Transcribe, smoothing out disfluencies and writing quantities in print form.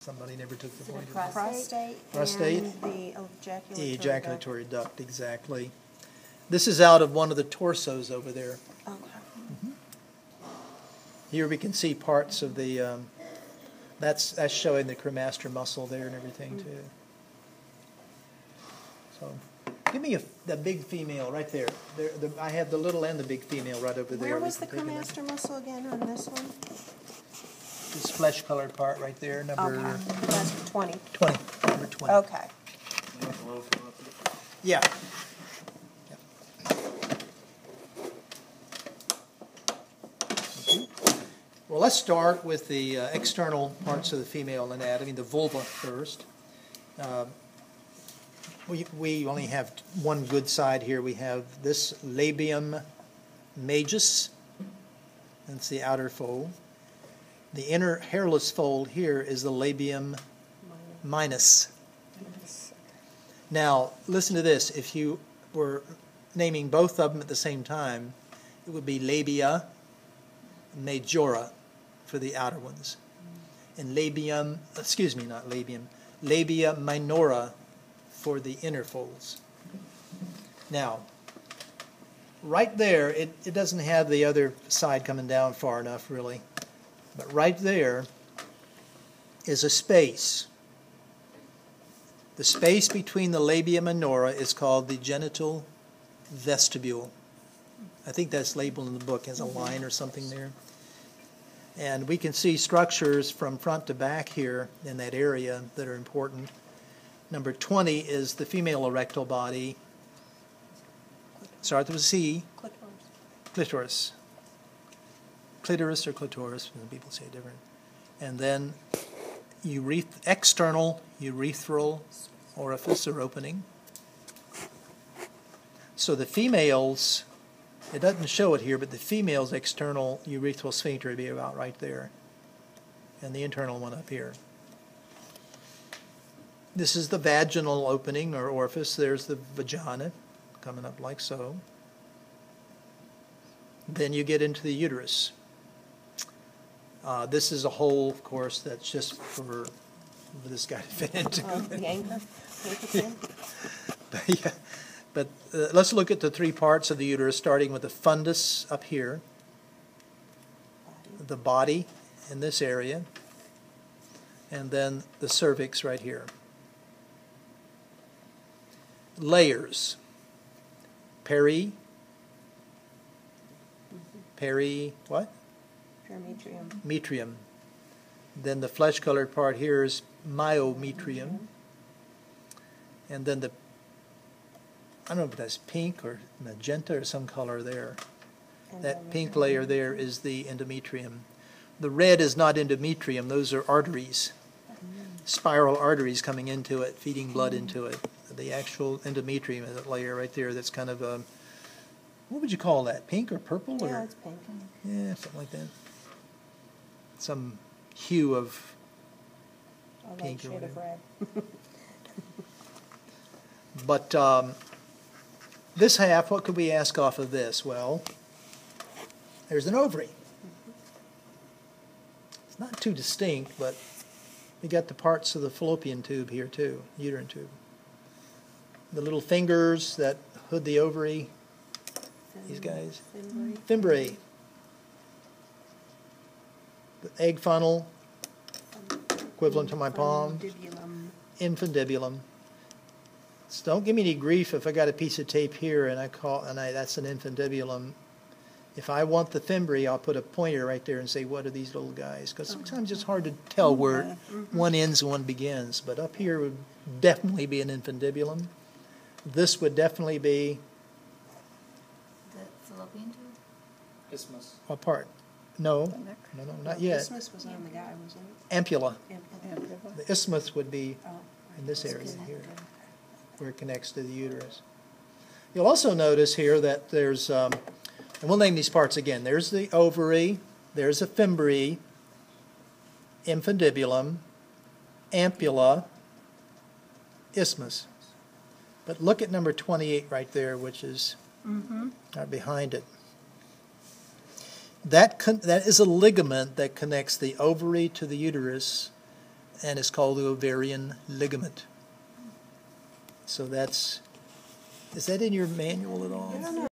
Somebody never took the point. Prostate and the ejaculatory duct, exactly. This is out of one of the torsos over there. Okay. Here we can see parts of the, that's showing the cremaster muscle there and everything too. So, give me the big female right there. I have the little and the big female right over there. Where was the cremaster muscle again on this one? This flesh-colored part right there, number... Okay, that's 20. 20, number 20. Okay. Yeah. Well, let's start with the external parts of the female anatomy, the vulva first. We only have one good side here. We have this labium majus. That's the outer fold. The inner hairless fold here is the labium minus. Now, listen to this. If you were naming both of them at the same time, it would be labia majora for the outer ones. And labium, excuse me, not labium, labia minora for the inner folds. Now, right there, it doesn't have the other side coming down far enough, really. But right there is a space. The space between the labia minora is called the genital vestibule. I think that's labeled in the book as a line or something there. And we can see structures from front to back here in that area that are important. Number 20 is the female erectile body. Starts with a C. Clitoris. Clitoris or clitoris, people say different. And then external urethral orifice or opening. So the females, it doesn't show it here, but the female's external urethral sphincter would be about right there. And the internal one up here. This is the vaginal opening or orifice. There's the vagina coming up like so. Then you get into the uterus. This is a hole, of course, that's just for this guy to fit into. But let's look at the three parts of the uterus, starting with the fundus up here, the body in this area, and then the cervix right here. Layers. What? Metrium. Then the flesh-colored part here is myometrium. And then I don't know if that's pink or magenta or some color there. That pink layer there is the endometrium. The red is not endometrium. Those are arteries. Spiral arteries coming into it, feeding blood into it. The actual endometrium is that layer right there that's kind of a, what would you call that? Pink or purple? Yeah, it's pink. Yeah, something like that. Some hue of pink or whatever. Of red. But this half, what could we ask off of this? Well, there's an ovary. It's not too distinct, but we got the parts of the fallopian tube here too, uterine tube. The little fingers that hood the ovary, these guys. Fimbriae. The egg funnel, equivalent to my palm. Infundibulum. So don't give me any grief if I got a piece of tape here and that's an infundibulum. If I want the fimbriae, I'll put a pointer right there and say, what are these little guys? Because sometimes it's hard to tell where one ends and one begins. But up here would definitely be an infundibulum. This would definitely be... The fallopian tube? Isthmus. What part? No, not yet. Isthmus was on the guy, wasn't it? Ampulla. Ampulla. The isthmus would be in this area here, where it connects to the uterus. You'll also notice here that there's, and we'll name these parts again. There's the ovary, there's a fimbriae, infundibulum, ampulla, isthmus. But look at number 28 right there, which is right behind it. That is a ligament that connects the ovary to the uterus and it's called the ovarian ligament. So is that in your manual at all? I don't know.